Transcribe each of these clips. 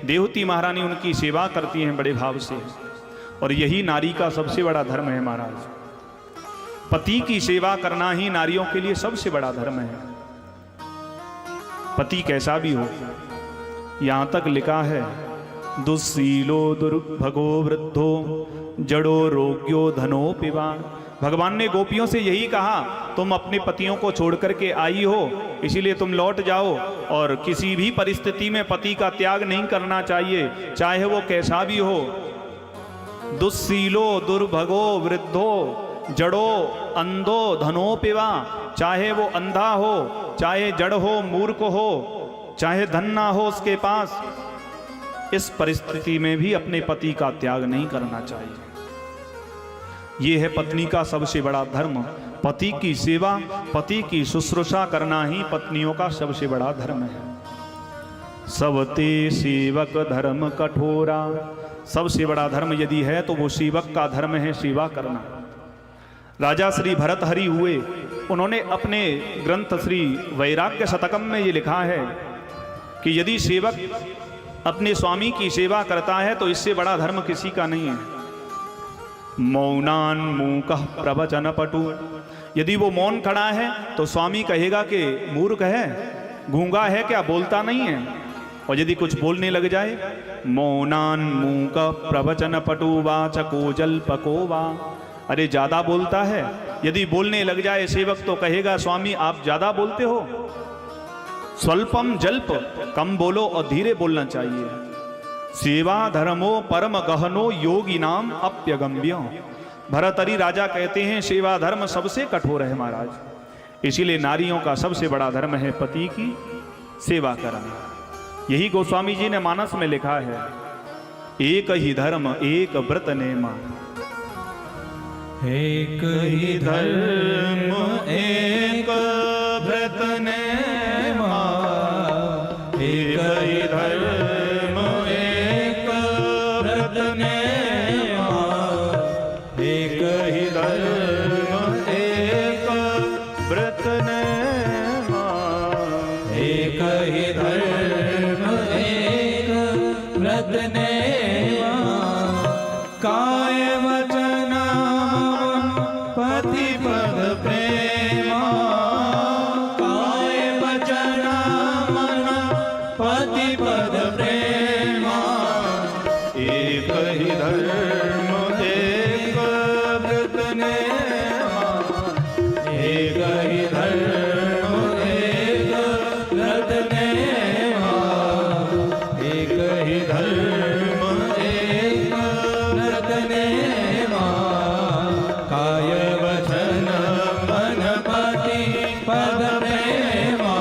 देवती महारानी उनकी सेवा करती हैं बड़े भाव से। और यही नारी का सबसे बड़ा धर्म है महाराज। पति की सेवा करना ही नारियों के लिए सबसे बड़ा धर्म है। पति कैसा भी हो, यहां तक लिखा है दुस्सीलो दुर्भगो वृद्धो जड़ो रोग्यो धनो पिवा। भगवान ने गोपियों से यही कहा, तुम अपने पतियों को छोड़ करके आई हो, इसीलिए तुम लौट जाओ। और किसी भी परिस्थिति में पति का त्याग नहीं करना चाहिए, चाहे वो कैसा भी हो। दुस्सीलो दुर्भगो वृद्धो जड़ो अंधो धनो पिवा। चाहे वो अंधा हो, चाहे जड़ हो, मूर्ख हो, चाहे धन ना हो उसके पास, इस परिस्थिति में भी अपने पति का त्याग नहीं करना चाहिए। ये है पत्नी का सबसे बड़ा धर्म। पति की सेवा, पति की शुश्रूषा करना ही पत्नियों का सबसे बड़ा धर्म है। सबते सेवक धर्म कठोरा। सबसे बड़ा धर्म यदि है तो वो सेवक का धर्म है, सेवा करना। राजा श्री भरतहरि हुए, उन्होंने अपने ग्रंथ श्री वैराग्य शतकम में ये लिखा है कि यदि सेवक अपने स्वामी की सेवा करता है तो इससे बड़ा धर्म किसी का नहीं है। मौनान मूकः प्रवचन पटु। यदि वो मौन खड़ा है तो स्वामी कहेगा कि मूर्ख है, गूंगा है, क्या बोलता नहीं है। और यदि कुछ बोलने लग जाए, मौनान मूकः प्रवचन पटु वाचको जल्पको वा। अरे ज्यादा बोलता है, यदि बोलने लग जाए सेवक तो कहेगा स्वामी आप ज्यादा बोलते हो। स्वल्पम जल्प, कम बोलो और धीरे बोलना चाहिए। सेवा धर्मो परम गहनो योगी नाम अप्यगम्य। भरतहरि राजा कहते हैं सेवा धर्म सबसे कठोर है महाराज। इसीलिए नारियों का सबसे बड़ा धर्म है पति की सेवा करना। यही गोस्वामी जी ने मानस में लिखा है, एक ही धर्म एक व्रत नेमा। एक ही धर्म एक व्रत नेमा। एक ही धर्म एक व्रत नेमा। एक ही धर्म एक व्रत नेमा। एक ही धर्म एक व्रत नेमा। काय वचन पति पद प्रेमा। काय वचन मन पति पद प्रेमा। एक ही धर्म एक व्रत नेमा। एक ही धर्म एक व्रत नेमा। एक ही धर्म एक व्रत नेमा। काय वचन मन पति पद प्रेमा।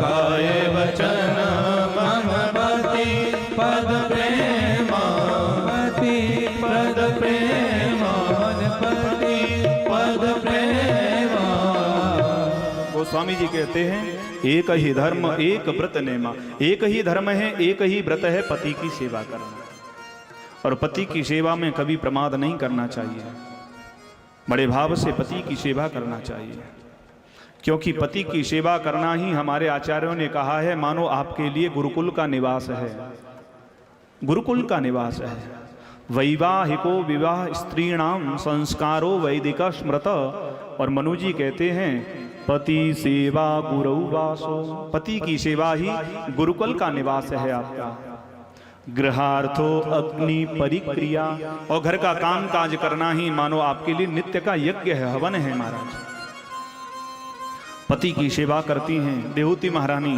काय वचन मन पति पद प्रेमा। पति पद प्रेमा। मन पति पद प्रेमा। गोस्वामी जी कहते हैं एक ही धर्म एक व्रत नेमा। एक ही धर्म है, एक ही व्रत है पति की सेवा करना। और पति की सेवा में कभी प्रमाद नहीं करना चाहिए। बड़े भाव से पति की सेवा करना चाहिए, क्योंकि पति की सेवा करना ही हमारे आचार्यों ने कहा है मानो आपके लिए गुरुकुल का निवास है। गुरुकुल का निवास है। वैवाहिको विवाह स्त्रीणाम संस्कारो वैदिक स्मृत। और मनु जी कहते हैं पति सेवा गुरु वासो। पति की सेवा ही गुरुकुल का निवास है आपका। गृहार्थो अग्नि परिक्रिया। और घर का काम काज करना ही मानो आपके लिए नित्य का यज्ञ है, हवन है महाराज। पति की सेवा करती हैं देवती महारानी